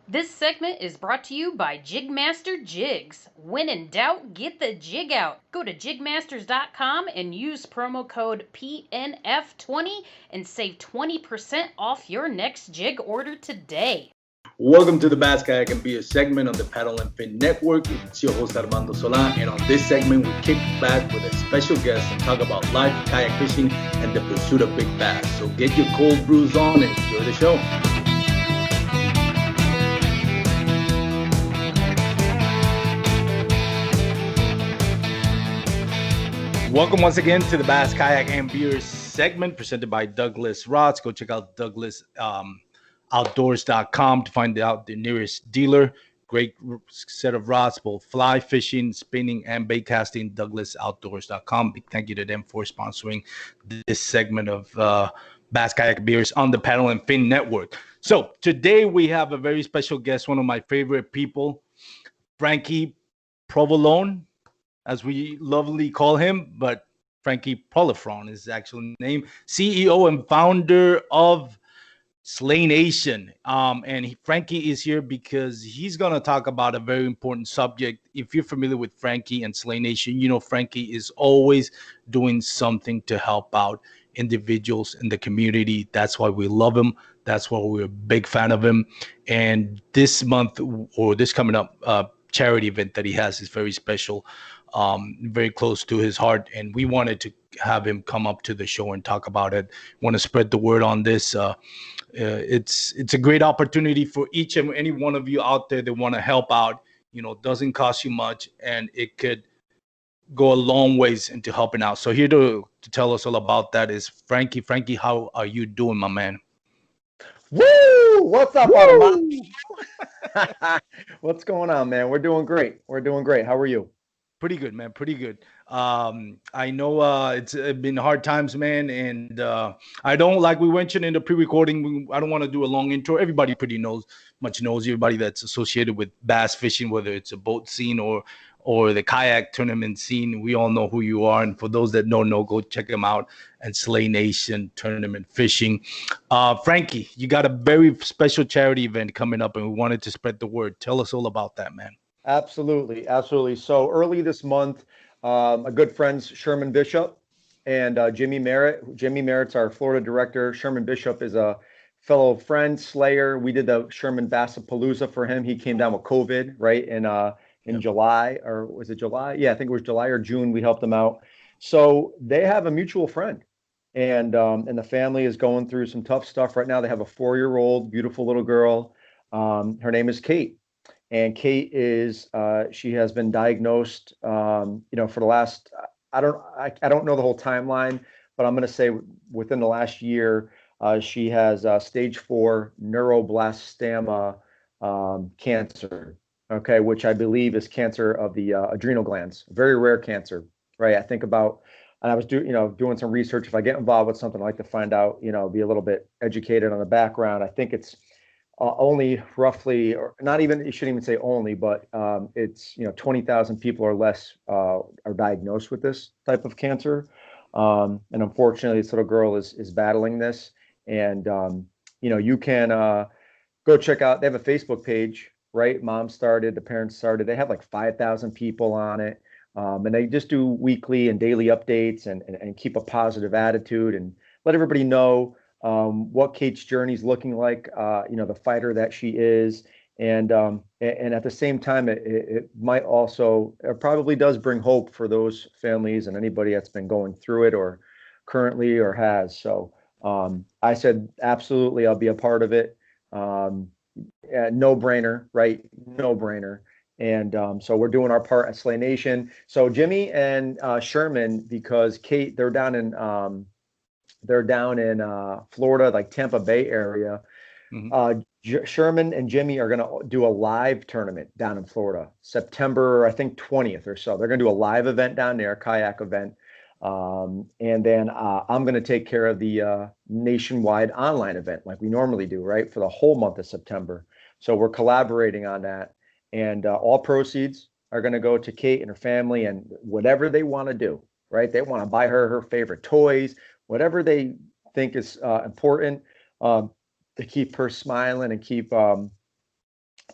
This segment is brought to you by JigMaster Jigs. When in doubt, get the jig out. Go to JigMasters.com and use promo code PNF20 and save 20% off your next jig order today. Welcome to the Bass Kayak and Beer segment on the Paddle and Fin Network. It's your host Armando Solan, and on this segment we kick back with a special guest and talk about life, kayak fishing, and the pursuit of big bass. So get your cold brews on and enjoy the show. Welcome once again to the Bass Kayak and Beer segment presented by Douglas Rods. Go check out Douglas outdoors.com to find out the nearest dealer. Great set of rods, both fly fishing, spinning, and bait casting. DouglasOutdoors.com. Big thank you to them for sponsoring this segment of Bass Kayak Beers on the Paddle and Fin Network. So today we have a very special guest, one of my favorite people, Frankie Provolone, as we lovely call him, but Frankie Polifrone is his actual name, CEO and founder of Slaynation. Frankie is here because he's going to talk about a very important subject. If you're familiar with Frankie and Slaynation, you know Frankie is always doing something to help out individuals in the community. That's why we love him. That's why we're a big fan of him. And this month, or this coming up, charity event that he has is very special, very close to his heart. And we wanted to have him come up to the show and talk about it. Want to spread the word on this. It's a great opportunity for each and any one of you out there that want to help out. You know, doesn't cost you much, and it could go a long ways into helping out. So here to tell us all about that is Frankie. Frankie, how are you doing, my man? Woo! What's up, Armando? What's going on, man? We're doing great. How are you? Pretty good, man. Pretty good. I know it's been hard times, man, and I don't, like we mentioned in the pre-recording, I don't want to do a long intro. Everybody pretty knows everybody that's associated with bass fishing, whether it's a boat scene or the kayak tournament scene. We all know who you are, and for those that don't know, go check them out at Slaynation Tournament Fishing. Frankie, you got a very special charity event coming up, and we wanted to spread the word. Tell us all about that, man. Absolutely. So early this month, a good friends, Sherman Bishop and Jimmy Merritt. Jimmy Merritt's our Florida director. Sherman Bishop is a fellow friend, slayer. We did the Sherman Bassapalooza for him. He came down with COVID, right? In July, or was it July? Yeah, I think it was July or June. We helped him out. So they have a mutual friend, and the family is going through some tough stuff right now. They have a 4-year-old, beautiful little girl. Her name is Kate. And Kate is, she has been diagnosed, for the last, I don't know the whole timeline, but I'm going to say within the last year, she has stage 4 neuroblastoma cancer, okay, which I believe is cancer of the adrenal glands, very rare cancer, right? I think about, and I was doing some research. If I get involved with something, I like to find out, be a little bit educated on the background. I think it's only roughly, or not even, you shouldn't even say only, but it's 20,000 people or less are diagnosed with this type of cancer, and unfortunately this little girl is battling this. And you can go check out, they have a Facebook page, right? Mom started, the parents started, they have like 5,000 people on it, and they just do weekly and daily updates and keep a positive attitude and let everybody know what Kate's journey is looking like, the fighter that she is. And at the same time, it might also, it probably does bring hope for those families and anybody that's been going through it or currently or has. So I said, absolutely, I'll be a part of it. No brainer, right? No brainer. And so we're doing our part at Slaynation. So Jimmy and Sherman, because Kate, they're down in Florida, like Tampa Bay area. Mm-hmm. Sherman and Jimmy are going to do a live tournament down in Florida, September, I think 20th or so. They're going to do a live event down there, a kayak event. And then I'm going to take care of the nationwide online event like we normally do, right, for the whole month of September. So we're collaborating on that. And all proceeds are going to go to Kate and her family and whatever they want to do, right? They want to buy her favorite toys, whatever they think is important to keep her smiling and keep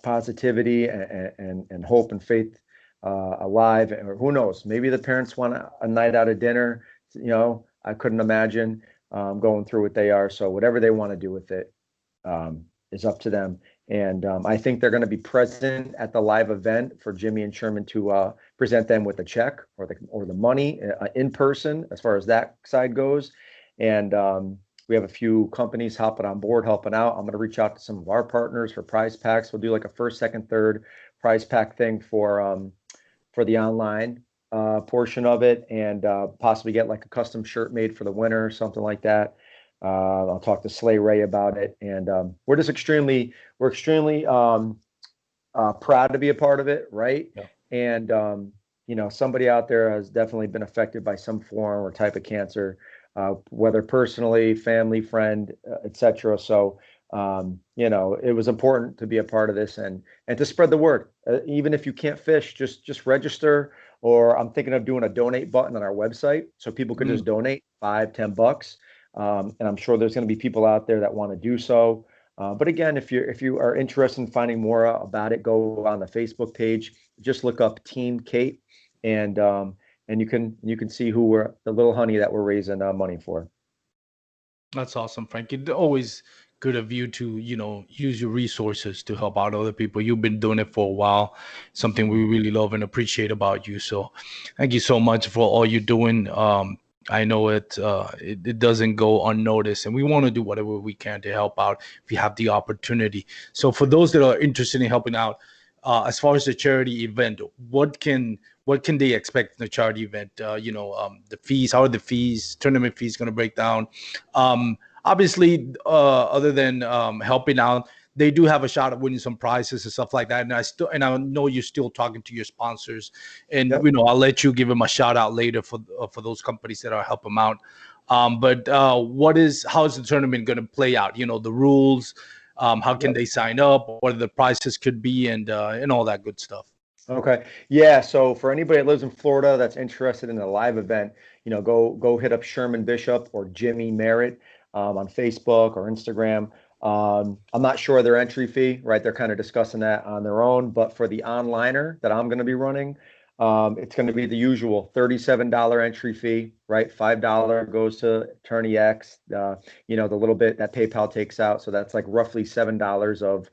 positivity and hope and faith alive. Or who knows, maybe the parents want a night out of dinner. I couldn't imagine going through what they are. So whatever they want to do with it is up to them. And I think they're going to be present at the live event for Jimmy and Sherman to present them with a check or the money in person, as far as that side goes. And we have a few companies hopping on board, helping out. I'm going to reach out to some of our partners for prize packs. We'll do like a first, second, third prize pack thing for the online portion of it, and possibly get like a custom shirt made for the winner or something like that. I'll talk to Slay Ray about it, and we're extremely proud to be a part of it, right? Yeah. And somebody out there has definitely been affected by some form or type of cancer, whether personally, family, friend, etc. So it was important to be a part of this and to spread the word. Even if you can't fish, just register. Or I'm thinking of doing a donate button on our website so people could just donate $5-10. And I'm sure there's going to be people out there that want to do so. But again, if you are interested in finding more about it, go on the Facebook page. Just look up Team Kate, and you can see who we're, the little honey that we're raising money for. That's awesome, Frankie. It's always good of you to use your resources to help out other people. You've been doing it for a while, something we really love and appreciate about you. So thank you so much for all you're doing. I know it doesn't go unnoticed, and we want to do whatever we can to help out if you have the opportunity. So for those that are interested in helping out, as far as the charity event, what can they expect in the charity event? The fees, how are the fees, tournament fees going to break down? Obviously, other than helping out, they do have a shot at winning some prizes and stuff like that. And I know you're still talking to your sponsors, and Yep. I'll let you give them a shout out later for those companies that are helping them out. But how is the tournament going to play out? The rules, how can they sign up, what the prices could be, and all that good stuff. Okay. Yeah. So for anybody that lives in Florida that's interested in a live event, go hit up Sherman Bishop or Jimmy Merritt on Facebook or Instagram. I'm not sure their entry fee, right? They're kind of discussing that on their own. But for the onliner that I'm going to be running, it's going to be the usual $37 entry fee, right? $5 goes to Attorney X, the little bit that PayPal takes out. So that's like roughly $7 of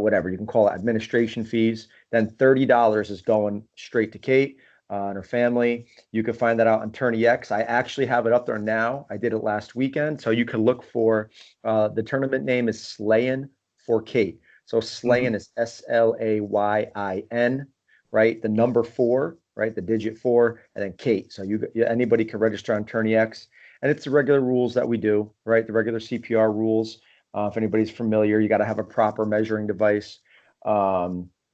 whatever you can call it, administration fees. Then $30 is going straight to Kate and her family. You can find that out on Tourney X. I actually have it up there now. I did it last weekend. So you can look for the tournament name is Slayin for Kate. So Slayin is Slayin, right? The number 4, right? The digit 4, and then Kate. So anybody can register on Tourney X. And it's the regular rules that we do, right? The regular CPR rules. If anybody's familiar, you got to have a proper measuring device.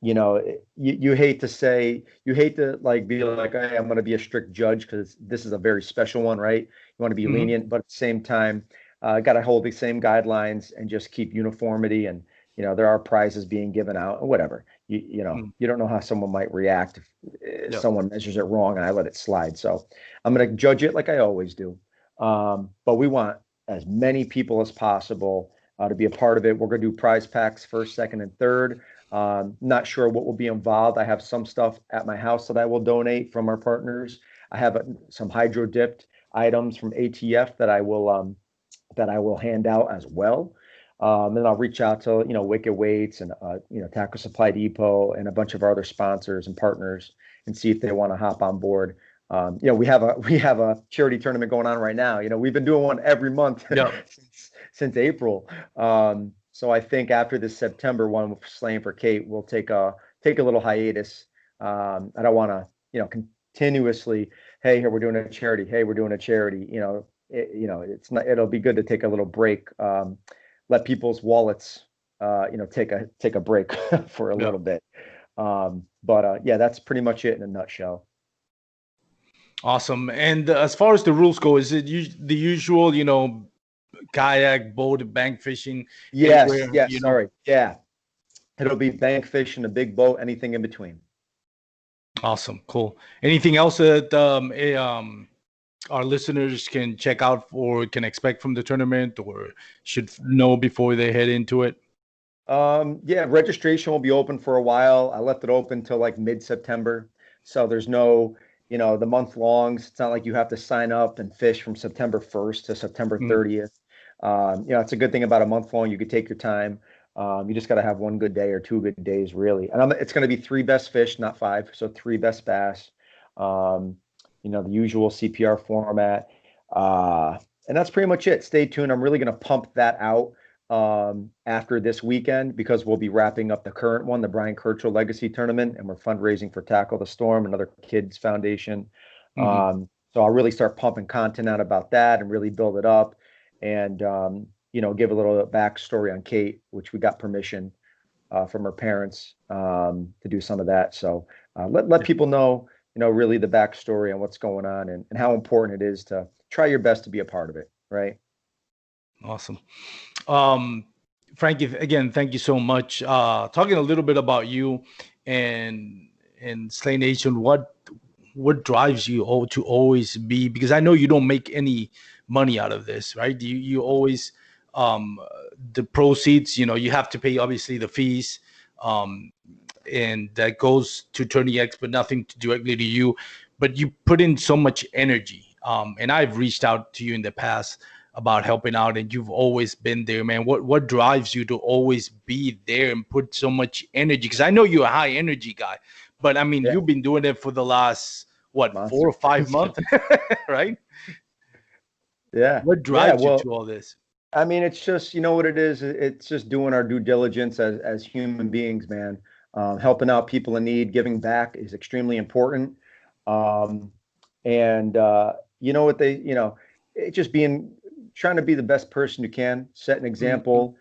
You hate to like be like, hey, I'm going to be a strict judge because this is a very special one, right? You want to be lenient, but at the same time, got to hold the same guidelines and just keep uniformity. And there are prizes being given out or whatever. You don't know how someone might react if someone measures it wrong and I let it slide. So I'm going to judge it like I always do. But we want as many people as possible to be a part of it. We're going to do prize packs first, second, and third. Not sure what will be involved. I have some stuff at my house that I will donate from our partners. I have some hydro dipped items from ATF that I will hand out as well. And I'll reach out to Wicked Weights and Tackle Supply Depot and a bunch of our other sponsors and partners and see if they want to hop on board. We have a charity tournament going on right now. We've been doing one every month since April. So I think after this September one with Slaying for Kate, we'll take a little hiatus. I don't want to, continuously, hey, here we're doing a charity. Hey, we're doing a charity. It's not. It'll be good to take a little break. Let people's wallets, take a break for a little bit. But that's pretty much it in a nutshell. Awesome. And as far as the rules go, is it the usual, kayak, boat, bank fishing? Yes. Sorry. Yeah. It'll be bank fishing, a big boat, anything in between. Awesome. Cool. Anything else that our listeners can check out or can expect from the tournament or should know before they head into it? Yeah, registration will be open for a while. I left it open till like mid-September. So there's no, the month longs. It's not like you have to sign up and fish from September 1st to September Mm, 30th. It's a good thing about a month long. You could take your time. You just got to have one good day or two good days, really. And it's going to be three best fish, not five. So three best bass. Um, the usual CPR format. And that's pretty much it. Stay tuned. I'm really going to pump that out after this weekend because we'll be wrapping up the current one, the Brian Kirchhoff Legacy Tournament, and we're fundraising for Tackle the Storm, another kids foundation. mhm. So I'll really start pumping content out about that and really build it up and, give a little backstory on Kate, which we got permission from her parents to do some of that. So let people know, really the backstory and what's going on and how important it is to try your best to be a part of it, right? Awesome. Frankie, again, thank you so much. Talking a little bit about you and Slaynation, what drives you to always be, because I know you don't make any money out of this, right? You always the proceeds, you have to pay obviously the fees, and that goes to Attorney X, but nothing directly to you. But you put in so much energy, and I've reached out to you in the past about helping out, and you've always been there, man. What drives you to always be there and put so much energy? Because I know you're a high energy guy, but I mean, Yeah, you've been doing it for the last, what, monster. 4 or 5 months, right? Yeah. What Yeah. drives you Well, to all this? I mean, it's just, you know what it is? It's just doing our due diligence as human beings, man. Helping out people in need, giving back is extremely important. Um, and you know what it just trying to be the best person you can, set an Mhm. example.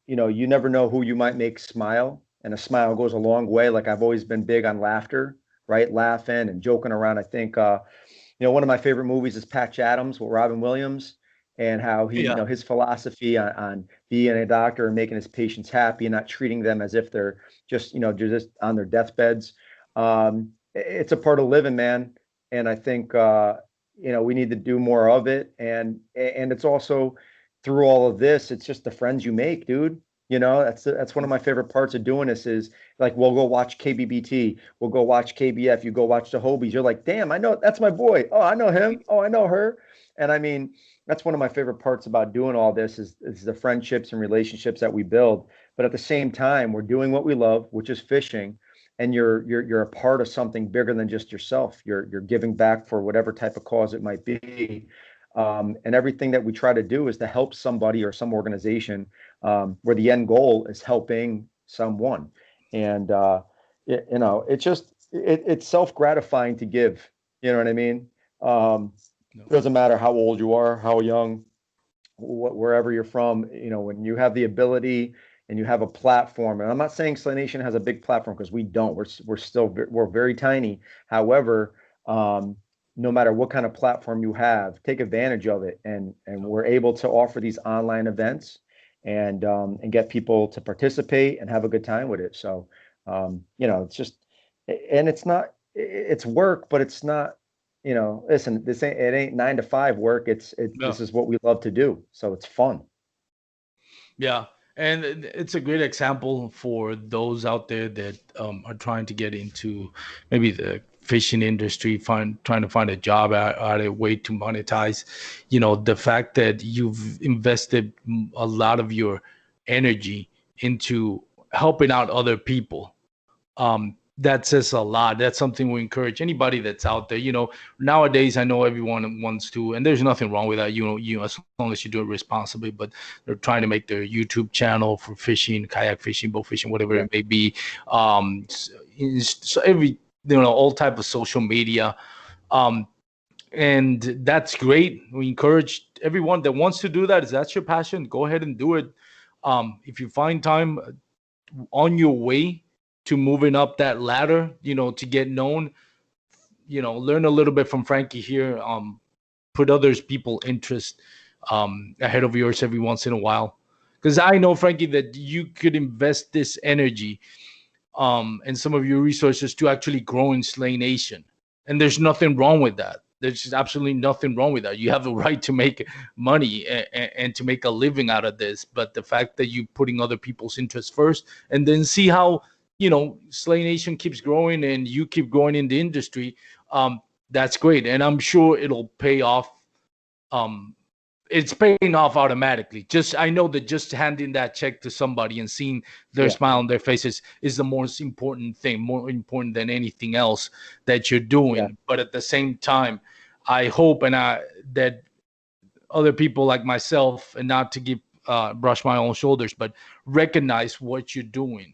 You never know who you might make smile, and a smile goes a long way. Like I've always been big on laughter, right? Laughing and joking around. I think, one of my favorite movies is Patch Adams with Robin Williams and how he, Yeah. his philosophy on being a doctor and making his patients happy and not treating them as if they're just on their deathbeds. It's a part of living, man. And I think, we need to do more of it. And it's also through all of this, it's just the friends you make, dude. That's one of my favorite parts of doing this is like, we'll go watch KBBT. We'll go watch KBF. You go watch the Hobies. You're like, damn, I know that's my boy. Oh, I know him. Oh, I know her. And I mean, that's one of my favorite parts about doing all this is the friendships and relationships that we build. But at the same time, we're doing what we love, which is fishing, and you're a part of something bigger than just yourself. You're giving back for whatever type of cause it might be. And everything that we try to do is to help somebody or some organization where the end goal is helping someone. And it's self-gratifying to give. You know what I mean? No. Doesn't matter how old you are, how young, wherever you're from, when you have the ability and you have a platform, and I'm not saying Slay Nation has a big platform because we don't. We're very tiny. However, no matter what kind of platform you have, take advantage of it, and we're able to offer these online events and get people to participate and have a good time with it. So, it's just, and it's not, it's work, but it's not. Listen, it ain't 9 to 5 work. Yeah. This is what we love to do. So it's fun. Yeah, and it's a great example for those out there that are trying to get into maybe the fishing industry, trying to find a job out a way to monetize. The fact that you've invested a lot of your energy into helping out other people, that says a lot. That's something we encourage anybody that's out there. Nowadays, I know everyone wants to, and there's nothing wrong with that. As long as you do it responsibly. But they're trying to make their YouTube channel for fishing, kayak fishing, boat fishing, whatever Yeah. it may be. So every all type of social media, and that's great. We encourage everyone that wants to do that. If that's your passion, go ahead and do it. If you find time on your way to moving up that ladder, to get known, learn a little bit from Frankie here. Put others people interest ahead of yours every once in a while. Because I know, Frankie, that you could invest this energy and some of your resources to actually grow in Slaynation. And there's nothing wrong with that. There's just absolutely nothing wrong with that. You have the right to make money and to make a living out of this. But the fact that you're putting other people's interests first, and then see how, Slaynation keeps growing and you keep growing in the industry, that's great. And I'm sure it'll pay off. It's paying off automatically. I know that just handing that check to somebody and seeing their smile on their faces is the most important thing, more important than anything else that you're doing. Yeah. But at the same time, I hope that other people like myself, and not to give brush my own shoulders, but recognize what you're doing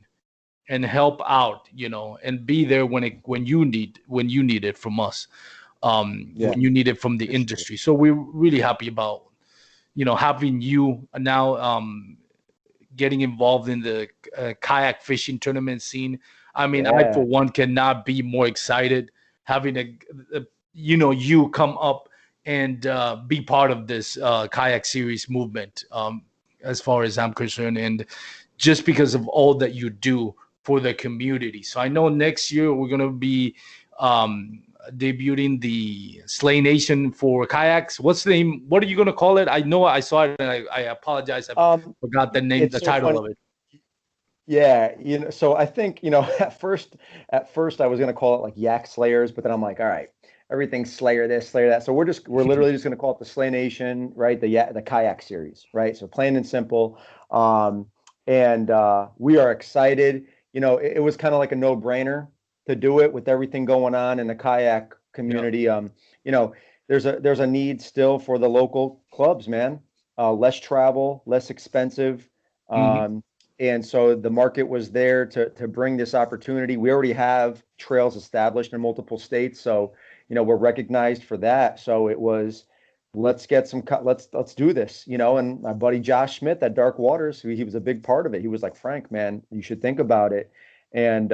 and help out, and be there when you need it from us, when you need it from the industry. So we're really happy about having you now getting involved in the kayak fishing tournament scene. I mean, I for one cannot be more excited having you come up and be part of this kayak series movement, as far as I'm concerned, and just because of all that you do for the community. So I know next year we're going to be debuting the Slaynation for kayaks. What's the name? What are you going to call it? I know I saw it, and I apologize. I forgot the name, the title of it. Yeah, so I think, at first I was going to call it like Yak Slayers, but then I'm like, all right, everything's Slayer this, Slayer that. So we're literally just going to call it the Slaynation, right? The kayak series, right? So plain and simple. And we are excited. It was kind of like a no-brainer to do it with everything going on in the kayak community. There's a need still for the local clubs, man. Less travel, less expensive. And so the market was there to bring this opportunity. We already have trails established in multiple states. So, we're recognized for that. So it was, let's do this, and my buddy Josh Smith at Dark Waters, he was a big part of it. He was like, Frank, man, you should think about it. And,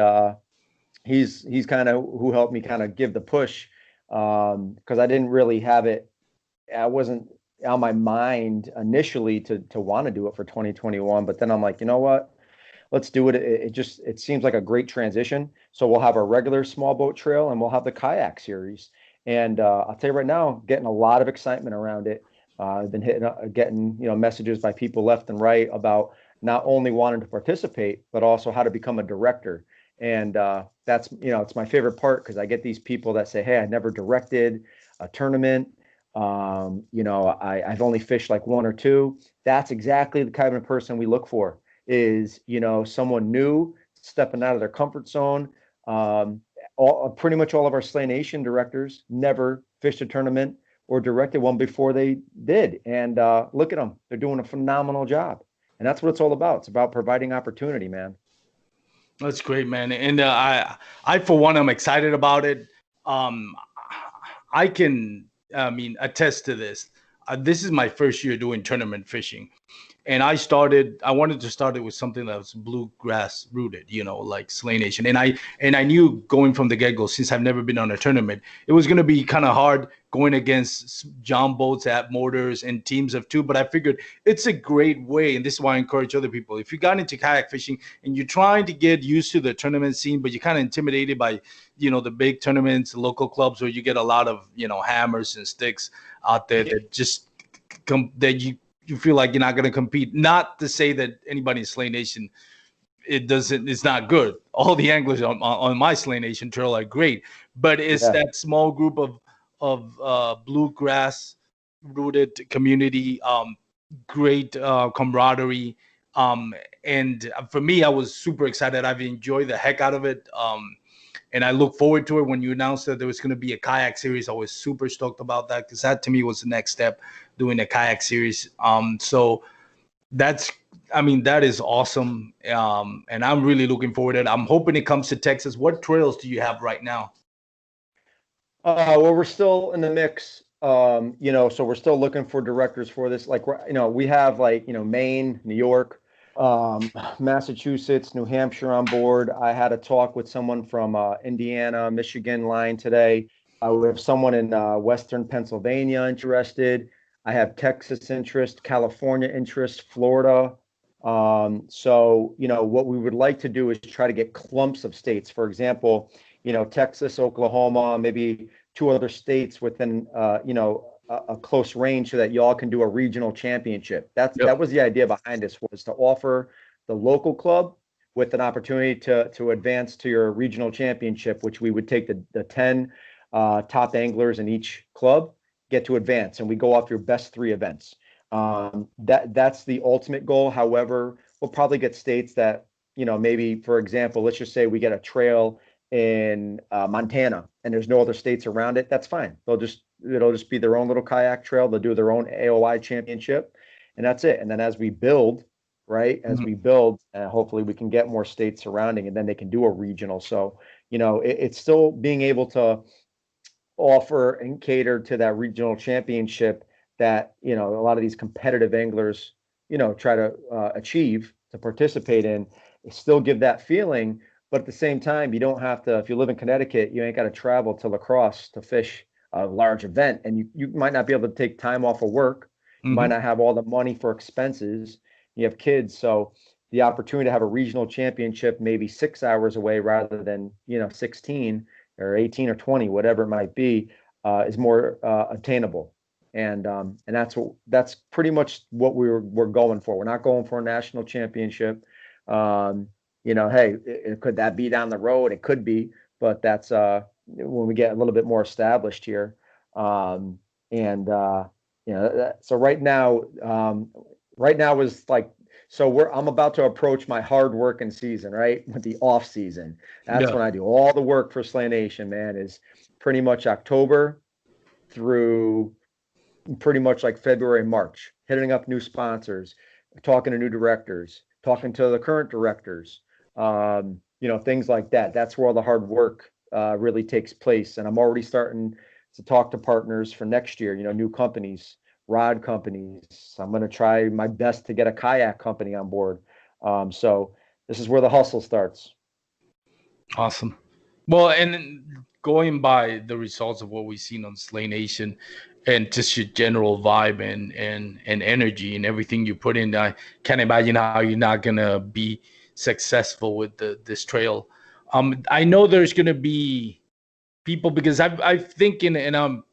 he's kind of who helped me kind of give the push, because I didn't really have it. I wasn't on my mind initially to want to do it for 2021, but then I'm like, you know what, let's do it. It seems like a great transition. So we'll have our regular small boat trail and we'll have the kayak series. And I'll tell you right now, getting a lot of excitement around it. I've been getting messages by people left and right about not only wanting to participate, but also how to become a director. And that's, it's my favorite part, because I get these people that say, hey, I never directed a tournament. I've only fished like one or two. That's exactly the kind of person we look for, is, someone new, stepping out of their comfort zone. Pretty much all of our Slaynation directors never fished a tournament or directed one before they did. And look at them. They're doing a phenomenal job. And that's what it's all about. It's about providing opportunity, man. That's great, man. And I for one, I'm excited about it. I can, attest to this. This is my first year doing tournament fishing. And I wanted to start it with something that was bluegrass rooted, like Slaynation. And I knew going from the get-go, since I've never been on a tournament, it was going to be kind of hard going against John boats at motors and teams of two. But I figured it's a great way, and this is why I encourage other people. If you got into kayak fishing and you're trying to get used to the tournament scene, but you're kind of intimidated by, the big tournaments, local clubs where you get a lot of, hammers and sticks out there that just you feel like you're not going to compete. Not to say that anybody in Slaynation, it's not good. All the anglers on my Slaynation trail are great, but it's that small group of bluegrass rooted community, great camaraderie. And for me, I was super excited. I've enjoyed the heck out of it. And I look forward to it. When you announced that there was going to be a kayak series, I was super stoked about that, because that to me was the next step, doing a kayak series. So that is awesome. And I'm really looking forward to it. I'm hoping it comes to Texas. What trails do you have right now? Well, we're still in the mix. So we're still looking for directors for this. Like, we have Maine, New York, Massachusetts, New Hampshire on board. I had a talk with someone from Indiana, Michigan line today. We have someone in Western Pennsylvania interested. I have Texas interest, California interest, Florida. So, what we would like to do is try to get clumps of states. For example, Texas, Oklahoma, maybe two other states within, a close range so that y'all can do a regional championship. That was the idea behind this, was to offer the local club with an opportunity to advance to your regional championship, which we would take the 10 top anglers in each club get to advance, and we go off your best 3 events. That's the ultimate goal. However, we'll probably get states that, maybe, for example, let's just say we get a trail in Montana and there's no other states around it. That's fine. It'll just be their own little kayak trail. They'll do their own AOI championship, and that's it. And then as we build, hopefully we can get more states surrounding, and then they can do a regional. So, it's still being able to offer and cater to that regional championship that, a lot of these competitive anglers, try to achieve, to participate in. Still give that feeling, but at the same time, you don't have to, if you live in Connecticut, you ain't got to travel to La Crosse to fish a large event, and you might not be able to take time off of work. You might not have all the money for expenses. You have kids, so the opportunity to have a regional championship maybe 6 hours away rather than 16 or 18 or 20, whatever it might be, is more attainable. And that's pretty much what we're going for. We're not going for a national championship. Hey, could that be down the road? It could be, but that's when we get a little bit more established here. So right now is like, I'm about to approach my hard working season, right? With the off season. That's when I do all the work for Slaynation, man, is pretty much October through pretty much like February, March, hitting up new sponsors, talking to new directors, talking to the current directors, things like that. That's where all the hard work really takes place. And I'm already starting to talk to partners for next year, new companies, rod companies. I'm going to try my best to get a kayak company on board. So this is where the hustle starts. Awesome. Well, and going by the results of what we've seen on Slaynation and just your general vibe and energy and everything you put in, I can't imagine how you're not going to be successful with this trail. I know there's going to be people, because I'm thinking, and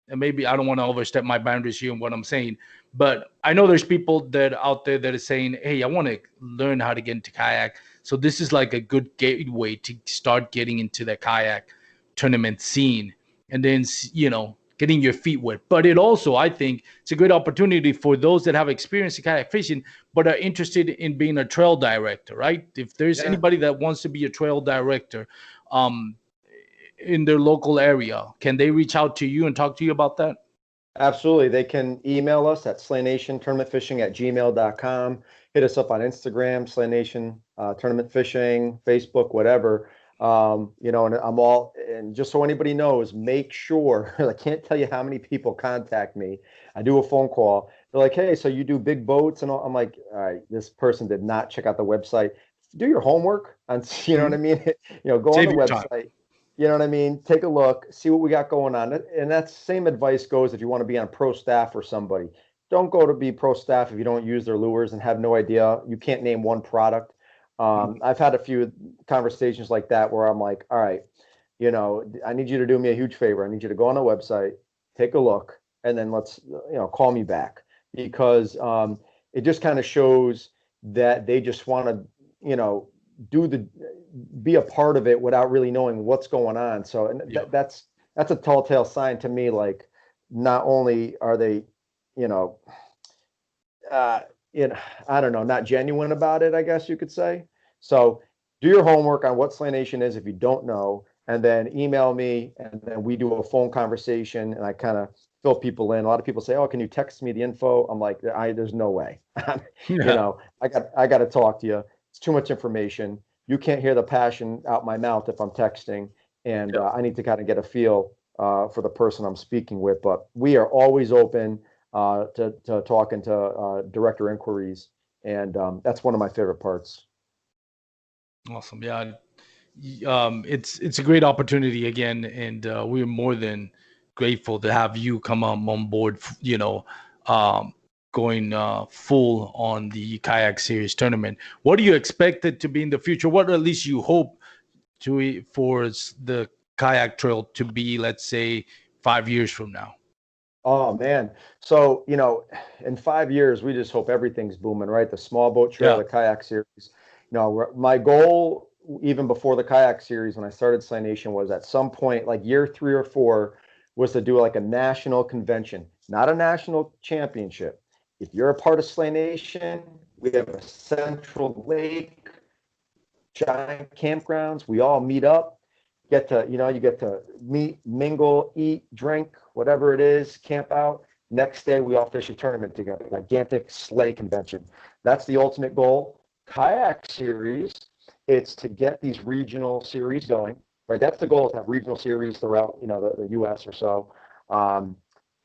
maybe I don't want to overstep my boundaries here in what I'm saying, but I know there's people that out there that are saying, hey, I want to learn how to get into kayak. So this is like a good gateway to start getting into the kayak tournament scene, and then, getting your feet wet. But it also, I think, it's a great opportunity for those that have experience in kayak fishing, but are interested in being a trail director, right? If there's anybody that wants to be a trail director, in their local area, can they reach out to you and talk to you about that? Absolutely. They can email us at slaynationtournamentfishing@gmail.com. Hit us up on Instagram, Slaynation Tournament Fishing, Facebook, whatever. And and just so anybody knows, make sure, I can't tell you how many people contact me. I do a phone call. They're like, hey, so you do big boats and all. I'm like, all right, this person did not check out the website. Do your homework on, you know what I mean? Go on the website. Time. You know what I mean? Take a look, see what we got going on. And that same advice goes if you want to be on pro staff for somebody. Don't go to be pro staff if you don't use their lures and have no idea. You can't name one product. I've had a few conversations like that where I'm like, all right, I need you to do me a huge favor. I need you to go on the website, take a look, and then let's, call me back, because it just kind of shows that they just want to, be a part of it without really knowing what's going on. So that's a telltale sign to me. Like, not only are they, I don't know, not genuine about it, I guess you could say. So do your homework on what Slaynation is if you don't know, and then email me, and then we do a phone conversation, and I kind of fill people in. A lot of people say, oh, can you text me the info? I'm like, there's no way. I got to talk to you. It's too much information. You can't hear the passion out my mouth if I'm texting, and I need to kind of get a feel for the person I'm speaking with. But we are always open to talking to director inquiries, and that's one of my favorite parts. Awesome. Yeah. It's a great opportunity again, and we're more than grateful to have you come on board, going full on the kayak series tournament. What do you expect it to be in the future? What at least you hope for the kayak trail to be, let's say, 5 years from now? Oh man. So, in 5 years, we just hope everything's booming, right? The small boat trail, Yeah. the kayak series. My goal, even before the kayak series, when I started Slaynation, was at some point, like year 3 or 4, was to do like a national convention, not a national championship. If you're a part of Slaynation, we have a central lake, giant campgrounds. We all meet up, you get to meet, mingle, eat, drink, whatever it is, camp out. Next day, we all fish a tournament together, gigantic sleigh convention. That's the ultimate goal. Kayak series, it's to get these regional series going, right? That's the goal, is to have regional series throughout, the U.S. or so,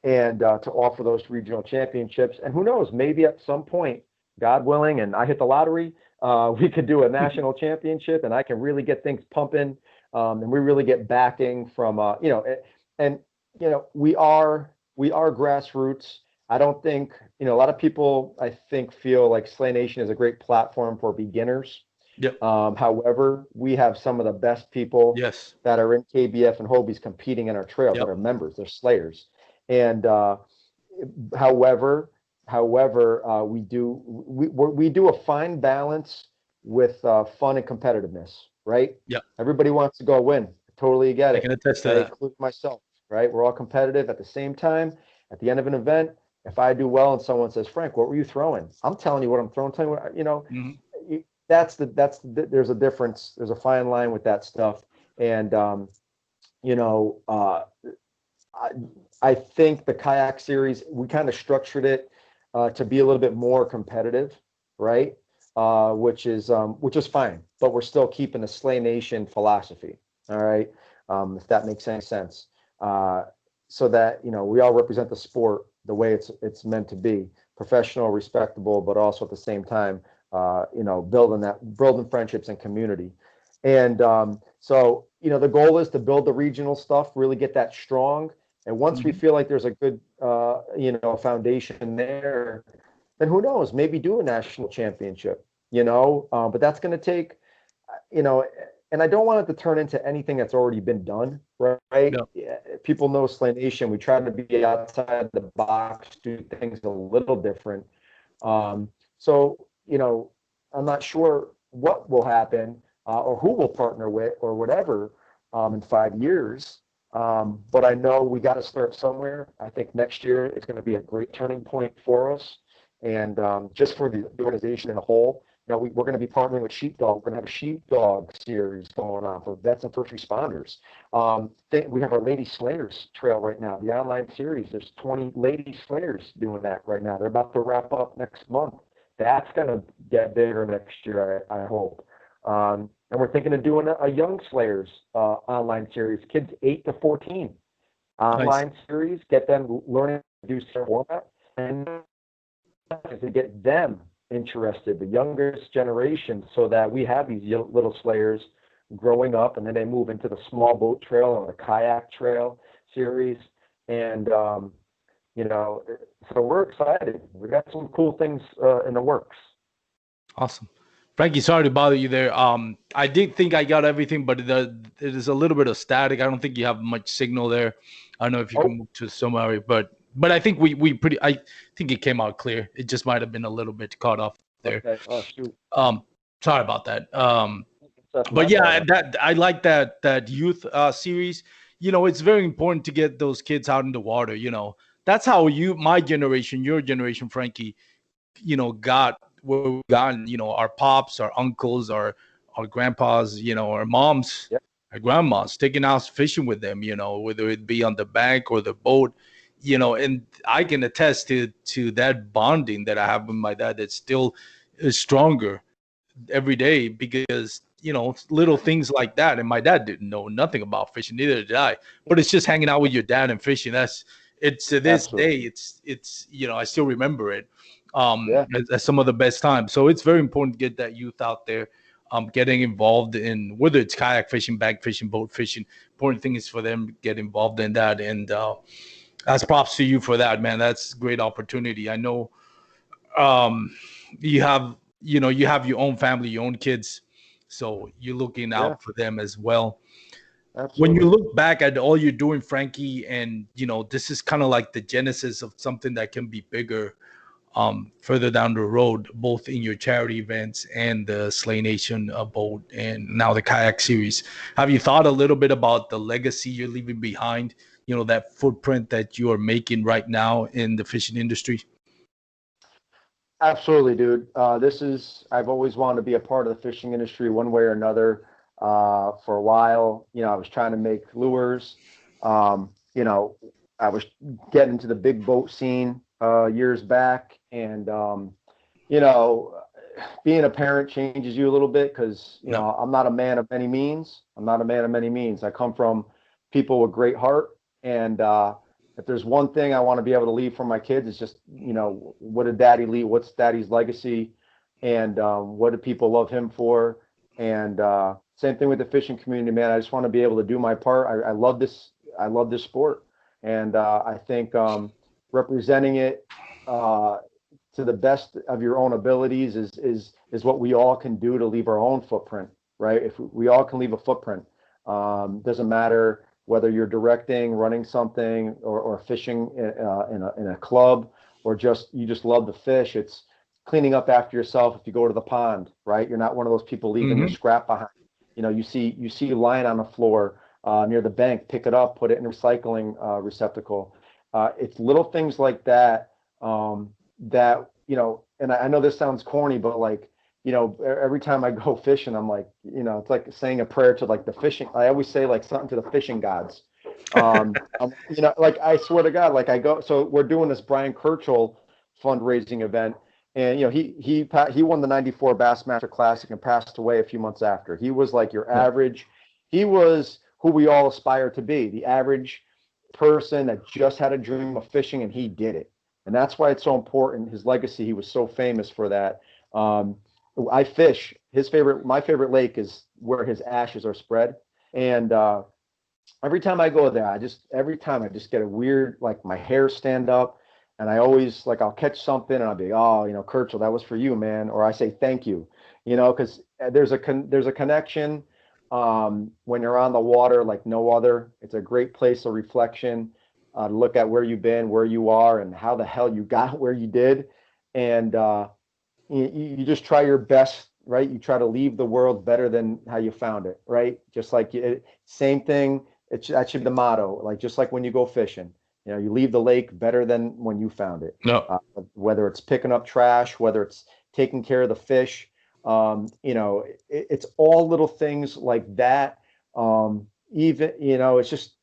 and to offer those regional championships. And who knows, maybe at some point, God willing, and I hit the lottery, we could do a national championship, and I can really get things pumping, and we really get backing from, we are grassroots. I don't think, a lot of people, I think, feel like Slaynation is a great platform for beginners. Yep. However, we have some of the best people Yes. that are in KBF and Hobies competing in our trails, Yep. that are members, they're slayers. And however, we do a fine balance with fun and competitiveness, right? Yep. Everybody wants to go win. Totally get I it. can attest to Right? that. Including myself, right? We're all competitive. At the same time, at the end of an event, if I do well and someone says, Frank, what were you throwing? I'm telling you what I'm throwing. Telling you what, Mhm. there's a difference. There's a fine line with that stuff. And, I think the kayak series, we kind of structured it to be a little bit more competitive, right? Which is fine, but we're still keeping the Slaynation philosophy. All right, if that makes any sense. So that we all represent the sport the way it's meant to be, professional, respectable, but also at the same time, building friendships and community. And so the goal is to build the regional stuff, really get that strong. And once we feel like there's a good foundation there, then who knows? Maybe do a national championship. But that's going to take, and I don't want it to turn into anything that's already been done, right? No. Yeah, people know Slaynation. We try to be outside the box, do things a little different. So, I'm not sure what will happen or who we'll partner with or whatever in 5 years. But I know we got to start somewhere. I think next year is going to be a great turning point for us, and just for the organization in a whole. We're going to be partnering with Sheepdog. We're going to have a Sheepdog series going on for vets and first responders. We have our Lady Slayers trail right now, the online series. There's 20 Lady Slayers doing that right now. They're about to wrap up next month. That's going to get bigger next year, I hope. And we're thinking of doing a Young Slayers online series, kids 8 to 14 online series, get them learning to do some format, and to get them interested, the youngest generation, so that we have these little slayers growing up, and then they move into the small boat trail or the kayak trail series. And so we're excited. We got some cool things in the works. Awesome. Frankie, sorry to bother you there. I did think I got everything, but it is a little bit of static. I don't think you have much signal there. I don't know if you can move to somewhere, but I think I think it came out clear. It just might have been a little bit caught off there. Okay. Oh shoot. Sorry about that. But yeah, I like that youth series. It's very important to get those kids out in the water. That's how my generation, your generation, Frankie, got where we've gotten. Our pops, our uncles, our grandpas, our moms, Yep. our grandmas, taking out fishing with them, whether it be on the bank or the boat, and I can attest to that bonding that I have with my dad that still is stronger every day, because little things like that. And my dad didn't know nothing about fishing, neither did I, but it's just hanging out with your dad and fishing. It's to this Absolutely. day, it's I still remember it Yeah. as some of the best times. So it's very important to get that youth out there, getting involved in whether it's kayak fishing, bag fishing, boat fishing. Important thing is for them to get involved in that, and that's props to you for that, man. That's a great opportunity. I know you have your own family, your own kids, so you're looking out for them as well. When you Absolutely. look back at all you're doing, Frankie, and this is kind of like the genesis of something that can be bigger further down the road, both in your charity events and the Slaynation boat, and now the kayak series. Have you thought a little bit about the legacy you're leaving behind? That footprint that you are making right now in the fishing industry. Absolutely, dude. I've always wanted to be a part of the fishing industry one way or another. For a while, I was trying to make lures. I was getting into the big boat scene years back, and you know, being a parent changes you a little bit because No. I'm not a man of many means. I'm not a man of many means. I come from people with great heart, and if there's one thing I want to be able to leave for my kids, it's just what did Daddy leave? What's Daddy's legacy, and what do people love him for? And same thing with the fishing community, man. I just want to be able to do my part. I love this. I love this sport, and I think representing it. To the best of your own abilities is what we all can do to leave our own footprint, right? If we all can leave a footprint, doesn't matter whether you're directing, running something, or fishing in a club, or you just love the fish. It's cleaning up after yourself if you go to the pond, right? You're not one of those people leaving your scrap behind. You see lying on the floor near the bank, pick it up, put it in a recycling receptacle. It's little things like that. That and I know this sounds corny, but like every time I go fishing, I'm like, it's like saying a prayer to like the fishing. I always say like something to the fishing gods. Like I swear to God, like I go. So we're doing this Brian Kirchhoff fundraising event, and he won the '94 Bassmaster Classic and passed away a few months after. He was like your average. He was who we all aspire to be, the average person that just had a dream of fishing, and he did it. And that's why it's so important. His legacy, he was so famous for that. I fish. My favorite lake is where his ashes are spread. And every time I go there, every time I just get a weird, like my hair stand up. And I always I'll catch something and I'll be, oh, Kirchhoff, that was for you, man. Or I say thank you, because there's a connection when you're on the water like no other. It's a great place of reflection. To look at where you've been, where you are, and how the hell you got where you did. And you just try your best, right? You try to leave the world better than how you found it, right? Just like same thing. That should be the motto. Like just like when you go fishing, you leave the lake better than when you found it. No. Whether it's picking up trash, whether it's taking care of the fish, it's all little things like that. Even it's just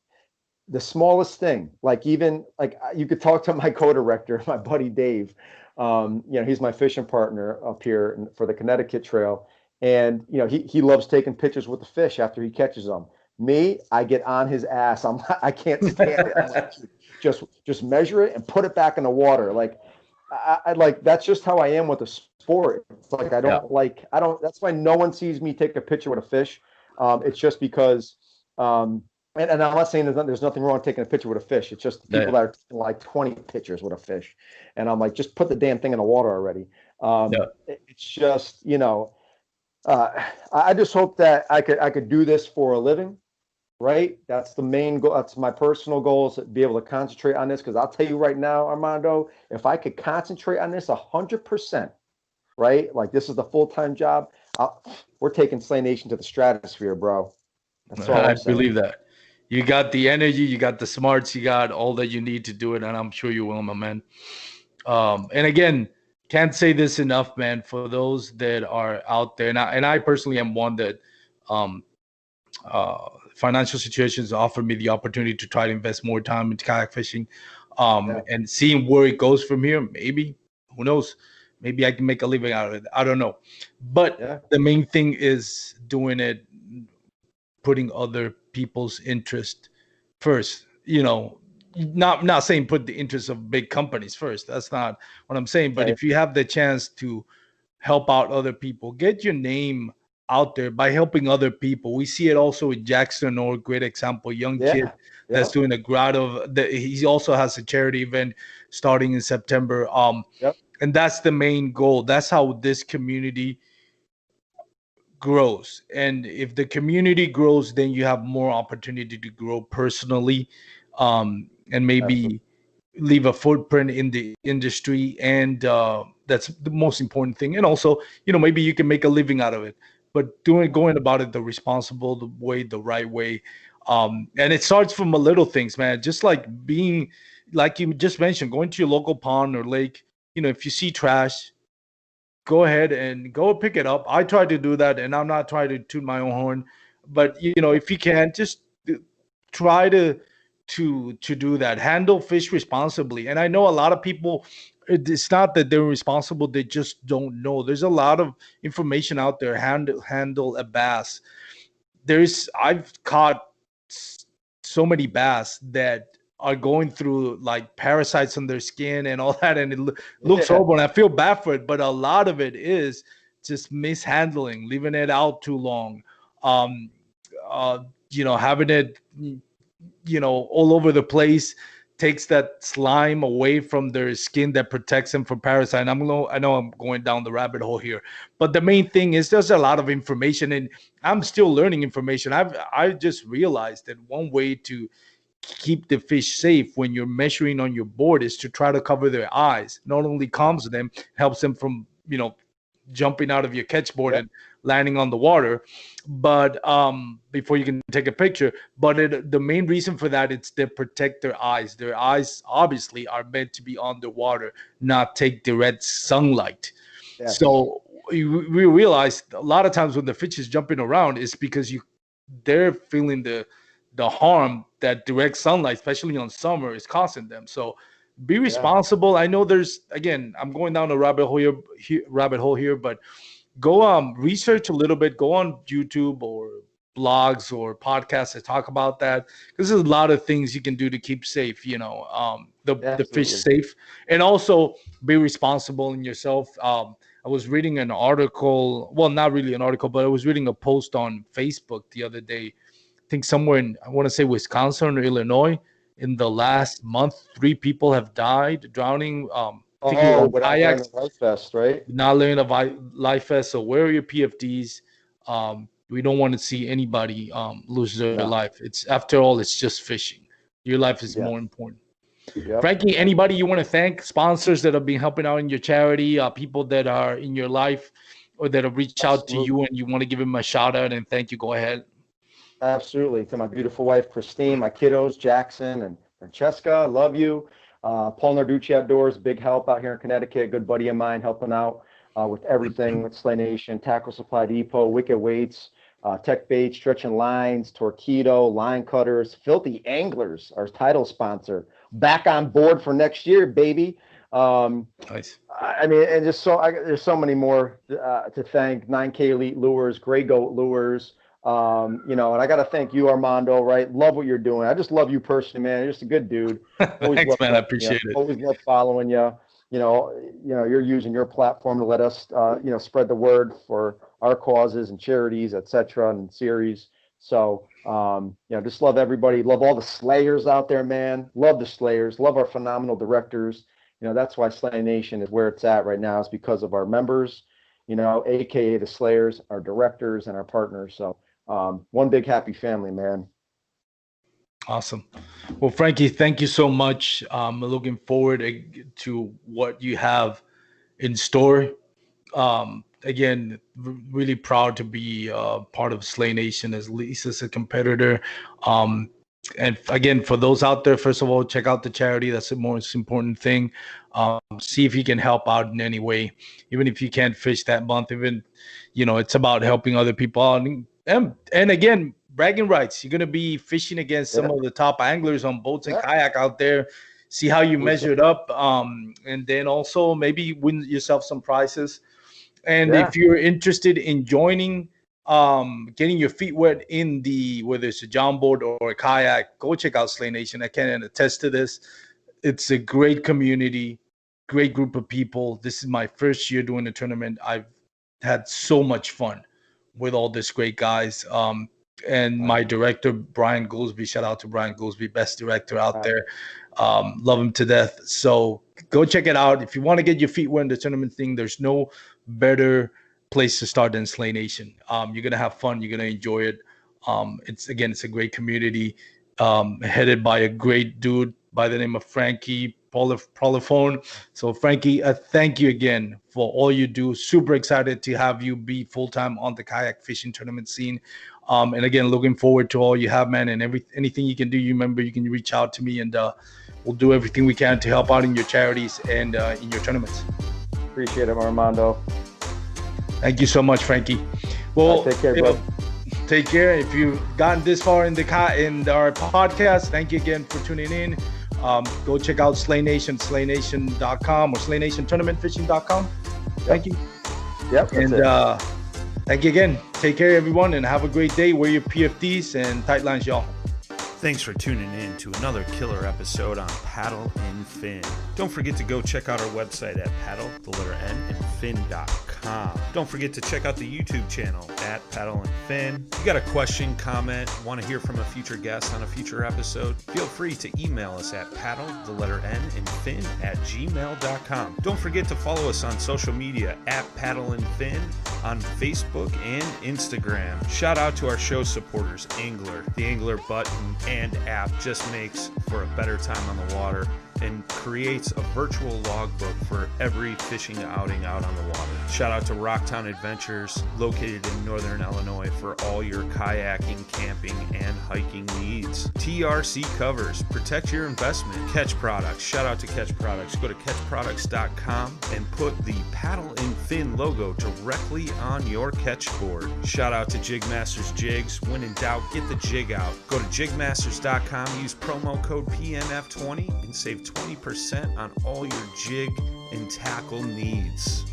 the smallest thing, like even like you could talk to my co-director, my buddy Dave. He's my fishing partner up here for the Connecticut Trail, and he loves taking pictures with the fish after he catches them. Me, I get on his ass. I can't stand it. I'm like, just measure it and put it back in the water. Like I like that's just how I am with the sport. It's like I don't. That's why no one sees me take a picture with a fish. It's just because. And I'm not saying there's nothing wrong with taking a picture with a fish. It's just the people that are taking like 20 pictures with a fish. And I'm like, just put the damn thing in the water already. It's just, I just hope that I could do this for a living, right? That's the main goal. That's my personal goal, is to be able to concentrate on this. Because I'll tell you right now, Armando, if I could concentrate on this 100%, right? Like this is the full-time job. We're taking Slaynation to the stratosphere, bro. That's all I'm saying. I believe that. You got the energy, you got the smarts, you got all that you need to do it, and I'm sure you will, my man. And again, can't say this enough, man, for those that are out there. And I personally am one that financial situations offer me the opportunity to try to invest more time into kayak fishing, and seeing where it goes from here. Maybe, who knows? Maybe I can make a living out of it. I don't know. But the main thing is doing it, putting other people's interest first. Not saying put the interests of big companies first. That's not what I'm saying. But if you have the chance to help out other people, get your name out there by helping other people. We see it also with Jackson, or great example, young kid that's doing a grotto. He also has a charity event starting in September. And that's the main goal. That's how this community grows, and if the community grows, then you have more opportunity to grow personally, and maybe leave a footprint in the industry, and that's the most important thing. And also, maybe you can make a living out of it, but going about it the responsible way, the right way. And it starts from a little things, man, just like being, like you just mentioned, going to your local pond or lake. If you see trash, go ahead and go pick it up. I try to do that, and I'm not trying to toot my own horn, but if you can, just try to do that. Handle fish responsibly. And I know a lot of people, it's not that they're responsible, they just don't know. There's a lot of information out there. Handle a bass. I've caught so many bass that are going through like parasites on their skin and all that, and it looks horrible, and I feel bad for it, but a lot of it is just mishandling, leaving it out too long, having it all over the place, takes that slime away from their skin that protects them from parasite. I know I'm going down the rabbit hole here, but the main thing is there's a lot of information, and I'm still learning information. I just realized that one way to keep the fish safe when you're measuring on your board is to try to cover their eyes. Not only calms them, helps them from jumping out of your catch board and landing on the water, but before you can take a picture. But the main reason for that is to protect their eyes. Their eyes obviously are meant to be underwater, not take direct sunlight. So we realized a lot of times when the fish is jumping around is because they're feeling the harm that direct sunlight, especially on summer, is causing them. So be responsible. I know I'm going down a rabbit hole here, but go research a little bit. Go on YouTube or blogs or podcasts that talk about that, because there's a lot of things you can do to keep safe, the fish safe, and also be responsible in yourself. I was reading an article, well, not really an article, but I was reading a post on Facebook the other day. I think somewhere I want to say Wisconsin or Illinois, in the last month, 3 people have died drowning. Kayaks, Life Vest, right? not laying a life vest. So wear your PFDs. We don't want to see anybody lose their life. After all, it's just fishing. Your life is more important. Frankie, anybody you want to thank? Sponsors that have been helping out in your charity, people that are in your life or that have reached out to you and you want to give them a shout out and thank you. Go ahead. Absolutely. To my beautiful wife, Christine, my kiddos, Jackson and Francesca, love you. Paul Narducci Outdoors, big help out here in Connecticut, good buddy of mine, helping out with everything with Slaynation, Tackle Supply Depot, Wicked Weights, Tech Bait, Stretching Lines, Torpedo, Line Cutters, Filthy Anglers, our title sponsor, back on board for next year, baby. Nice. I mean, and just there's so many more to thank. 9K Elite Lures, Gray Goat Lures. And I got to thank you, Armando, right? Love what you're doing. I just love you personally, man. You're just a good dude. Thanks, man. I appreciate it. Always love following you. You're using your platform to let us, spread the word for our causes and charities, etc. and series. So, just love everybody. Love all the slayers out there, man. Love the slayers. Love our phenomenal directors. That's why Slaynation is where it's at right now. It's because of our members, AKA the slayers, our directors, and our partners. So, one big happy family, man. Awesome. Well, Frankie, thank you so much. I'm looking forward to what you have in store. Again, really proud to be part of Slaynation, as least as a competitor. And again, for those out there, first of all, check out the charity. That's the most important thing. See if you can help out in any way, even if you can't fish that month. Even, it's about helping other people out. And again, bragging rights. You're going to be fishing against some of the top anglers on boats and kayak out there. See how you measured up. And then also maybe win yourself some prizes. And if you're interested in joining, getting your feet wet in whether it's a John board or a kayak, go check out Slaynation. I can attest to this. It's a great community, great group of people. This is my first year doing the tournament. I've had so much fun with all these great guys. And my director, Brian Goolsby, shout out to Brian Goolsby, best director out there. Love him to death. So go check it out. If you want to get your feet wet in the tournament thing, there's no better place to start than Slaynation. You're gonna have fun. You're gonna enjoy it. It's a great community, headed by a great dude by the name of Frankie Polifrone. So Frankie, thank you again for all you do. Super excited to have you be full-time on the kayak fishing tournament scene. And again, looking forward to all you have, man, and anything you can do. You remember, you can reach out to me, and we'll do everything we can to help out in your charities and in your tournaments. Appreciate it, Armando. Thank you so much, Frankie. Well, take care, bro. Take care. If you've gotten this far in our podcast, thank you again for tuning in. Go check out Slaynation, slaynation.com, or slaynationtournamentfishing.com. Thank you. Yep. And thank you again. Take care, everyone, and have a great day. Wear your PFDs and tight lines, y'all. Thanks for tuning in to another killer episode on Paddle and Fin. Don't forget to go check out our website at paddle_and_fin.com. Don't forget to check out the YouTube channel at Paddle and Fin. If you got a question, comment, want to hear from a future guest on a future episode, feel free to email us at paddle_and_fin@gmail.com. Don't forget to follow us on social media at Paddle and Fin on Facebook and Instagram. Shout out to our show supporters, Angler. The Angler button and app just makes for a better time on the water and creates a virtual logbook for every fishing outing out on the water. Shout out to Rocktown Adventures, located in northern Illinois, for all your kayaking, camping, and hiking needs. TRC Covers, protect your investment. Ketch Products, shout out to Ketch Products. Go to ketchproducts.com and put the Paddle and Fin logo directly on your catch board. Shout out to JigMasters Jigs. When in doubt, get the jig out. Go to JigMasters.com, use promo code PNF20 and save 20% on all your jig and tackle needs.